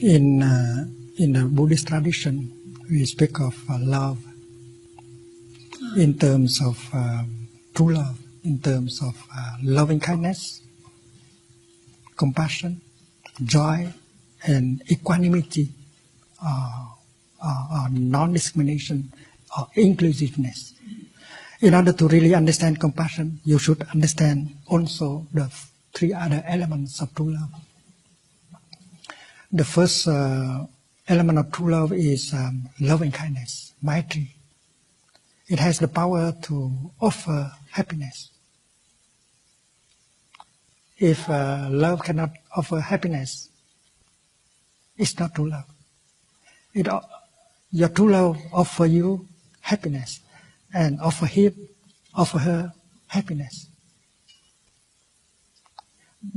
In the Buddhist tradition, we speak of love in terms of true love, in terms of loving kindness, compassion, joy, and equanimity, or non-discrimination, or inclusiveness. In order to really understand compassion, you should understand also the three other elements of true love. The first element of true love is loving kindness, maitri. It has the power to offer happiness. If love cannot offer happiness, it's not true love. Your true love offers you happiness and offer her happiness.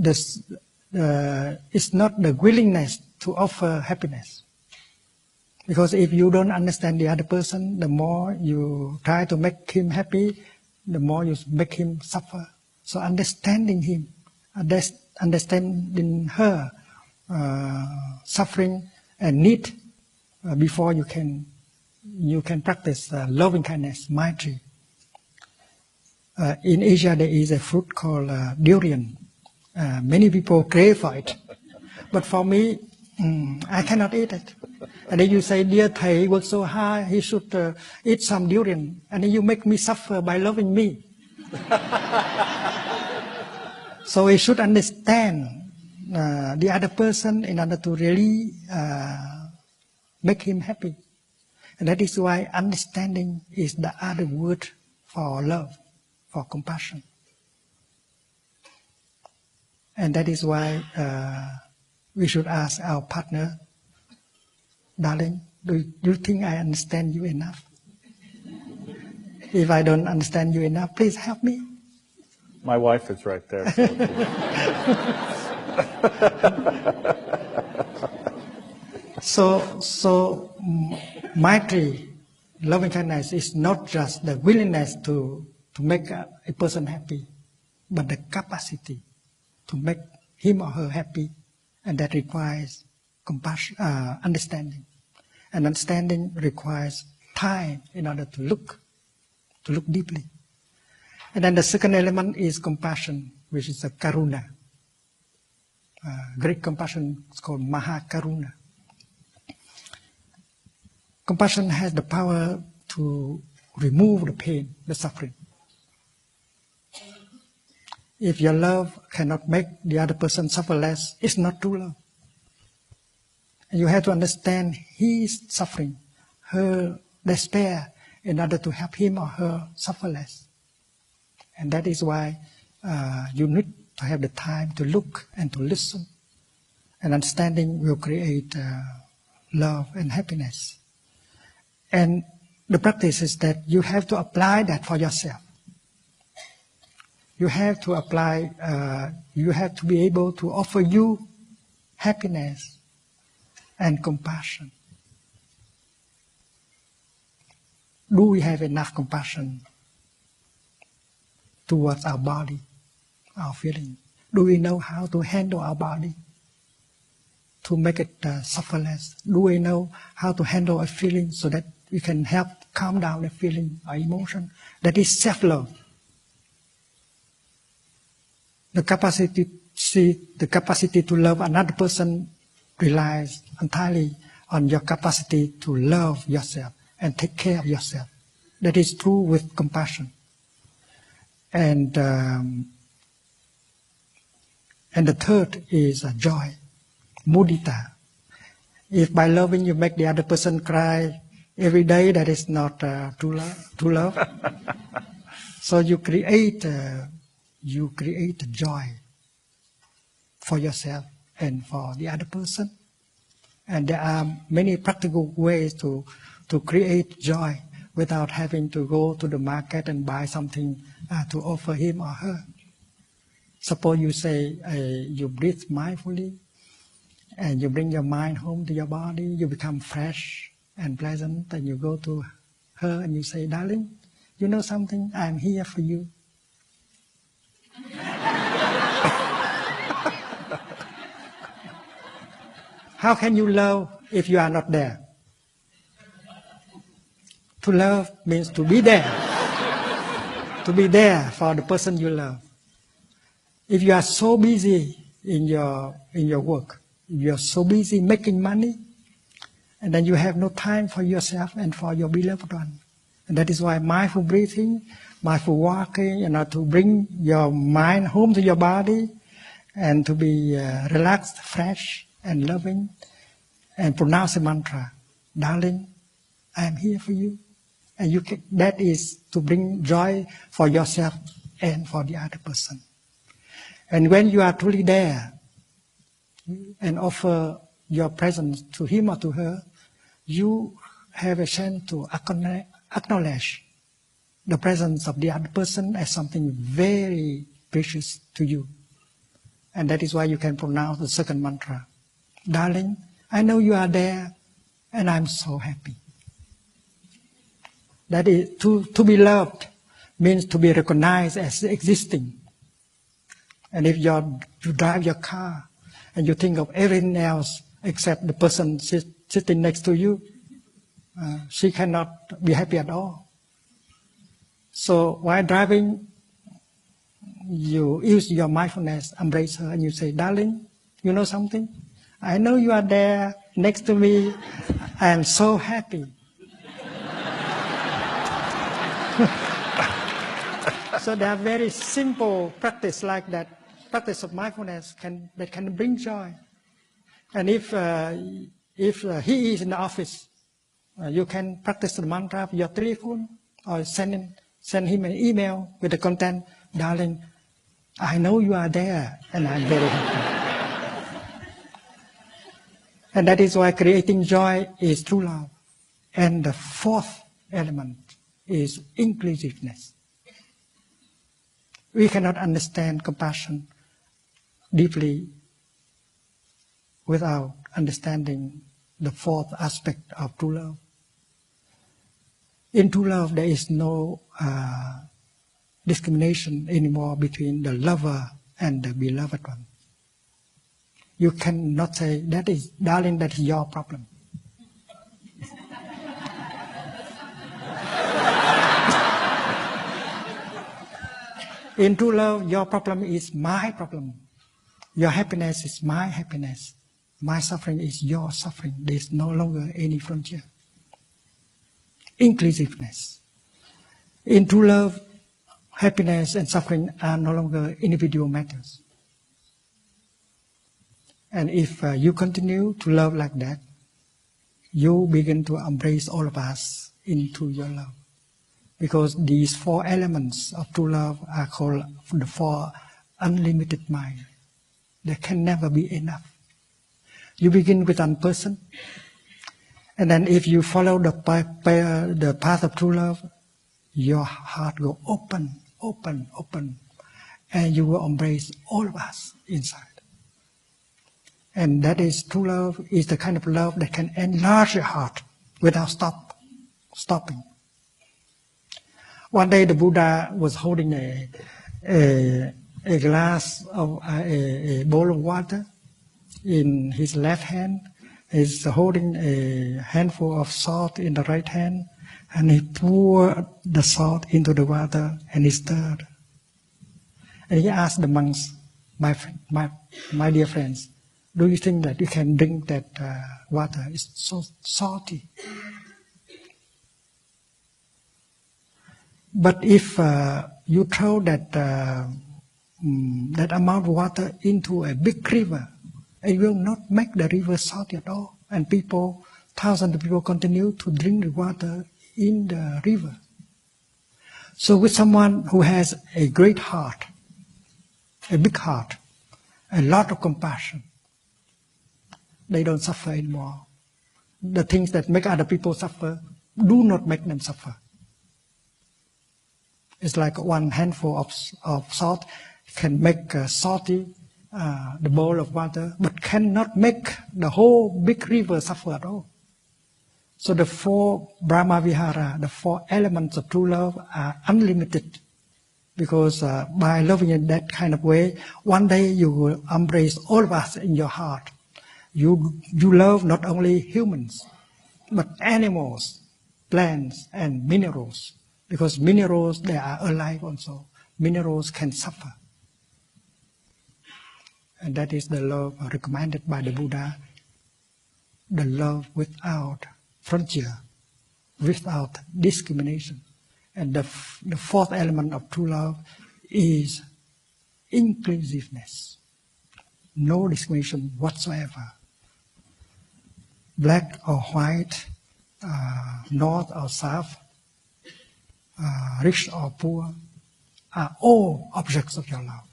It's not the willingness to offer happiness. Because if you don't understand the other person, the more you try to make him happy, the more you make him suffer. So understanding him, understanding her suffering and need before you can practice loving kindness, maitri. In Asia, there is a fruit called durian. Many people crave for it, but for me, I cannot eat it. And then you say, dear Thầy, he worked so hard, he should eat some durian. And then you make me suffer by loving me. So we should understand the other person in order to really make him happy. And that is why understanding is the other word for love, for compassion. And that is why we should ask our partner, darling, do you think I understand you enough? If I don't understand you enough, please help me. My wife is right there. So maitri, loving kindness, is not just the willingness to make a person happy, but the capacity to make him or her happy, and that requires compassion, understanding. And understanding requires time in order to look deeply. And then the second element is compassion, which is a karuna. Great compassion is called mahakaruna. Compassion has the power to remove the pain, the suffering. If your love cannot make the other person suffer less, it's not true love. And you have to understand his suffering, her despair, in order to help him or her suffer less. And that is why you need to have the time to look and to listen. And understanding will create love and happiness. And the practice is that you have to apply that for yourself. You have to apply, you have to be able to offer you happiness and compassion. Do we have enough compassion towards our body, our feeling? Do we know how to handle our body to make it suffer less? Do we know how to handle a feeling so that we can help calm down the feeling or emotion? That is self-love. The capacity to love another person relies entirely on your capacity to love yourself and take care of yourself. That is true with compassion. And the third is joy, mudita. If by loving you make the other person cry every day, that is not true love. So you create joy for yourself and for the other person. And there are many practical ways to create joy without having to go to the market and buy something to offer him or her. Suppose you say you breathe mindfully and you bring your mind home to your body, you become fresh and pleasant, and you go to her and you say, darling, you know something, I'm here for you. How can you love if you are not there? To love means to be there. To be there for the person you love. If you are so busy in your work, you are so busy making money, and then you have no time for yourself and for your beloved one. And that is why mindful breathing, mindful walking, to bring your mind home to your body and to be relaxed, fresh, and loving, and pronounce a mantra, darling, I am here for you. And that is to bring joy for yourself and for the other person. And when you are truly there and offer your presence to him or to her, you have a chance to acknowledge the presence of the other person as something very precious to you. And that is why you can pronounce the second mantra. Darling, I know you are there and I'm so happy. That is, to be loved means to be recognized as existing. And if you drive your car and you think of everything else except the person sitting next to you, she cannot be happy at all. So while driving, you use your mindfulness, embrace her, and you say, darling, you know something? I know you are there next to me. I am so happy. So there are very simple practice like that. Practice of mindfulness that can bring joy. And if he is in the office, you can practice the mantra of your telephone or send him an email with the content, darling, I know you are there and I'm very happy. And that is why creating joy is true love. And the fourth element is inclusiveness. We cannot understand compassion deeply without understanding the fourth aspect of true love. In true love, there is no discrimination anymore between the lover and the beloved one. You cannot say, that is, darling, that is your problem. In true love, your problem is my problem. Your happiness is my happiness. My suffering is your suffering. There is no longer any frontier. Inclusiveness. In true love, happiness and suffering are no longer individual matters. And if you continue to love like that, you begin to embrace all of us into your love. Because these four elements of true love are called the four unlimited mind. There can never be enough. You begin with one person, and then if you follow the path of true love, your heart will open, and you will embrace all of us inside. And that is true love, is the kind of love that can enlarge your heart without stopping. One day the Buddha was holding a glass of a bowl of water in his left hand. He's holding a handful of salt in the right hand, and he poured the salt into the water and he stirred. And he asked the monks, my dear friends, do you think that you can drink that water? It's so salty. But if you throw that amount of water into a big river, it will not make the river salty at all. And thousands of people continue to drink the water in the river. So with someone who has a great heart, a big heart, a lot of compassion, they don't suffer anymore. The things that make other people suffer do not make them suffer. It's like one handful of salt can make salty the bowl of water, but cannot make the whole big river suffer at all. So the four Brahma Vihara, the four elements of true love are unlimited. Because by loving in that kind of way, one day you will embrace all of us in your heart. You love not only humans, but animals, plants, and minerals. Because minerals, they are alive also. Minerals can suffer. And that is the love recommended by the Buddha. The love without frontier, without discrimination. And the fourth element of true love is inclusiveness. No discrimination whatsoever. Black or white, north or south, rich or poor, are all objects of your love.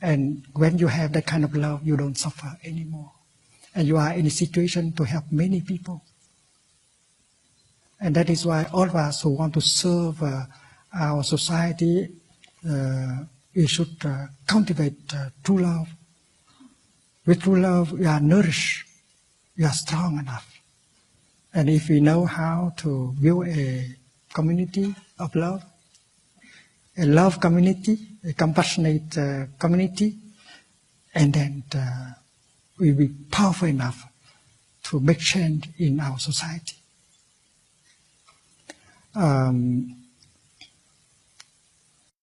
And when you have that kind of love, you don't suffer anymore. And you are in a situation to help many people. And that is why all of us who want to serve our society, we should cultivate true love. With true love, we are nourished, we are strong enough. And if we know how to build a community of love, a love community, a compassionate community, and then we will be powerful enough to make change in our society.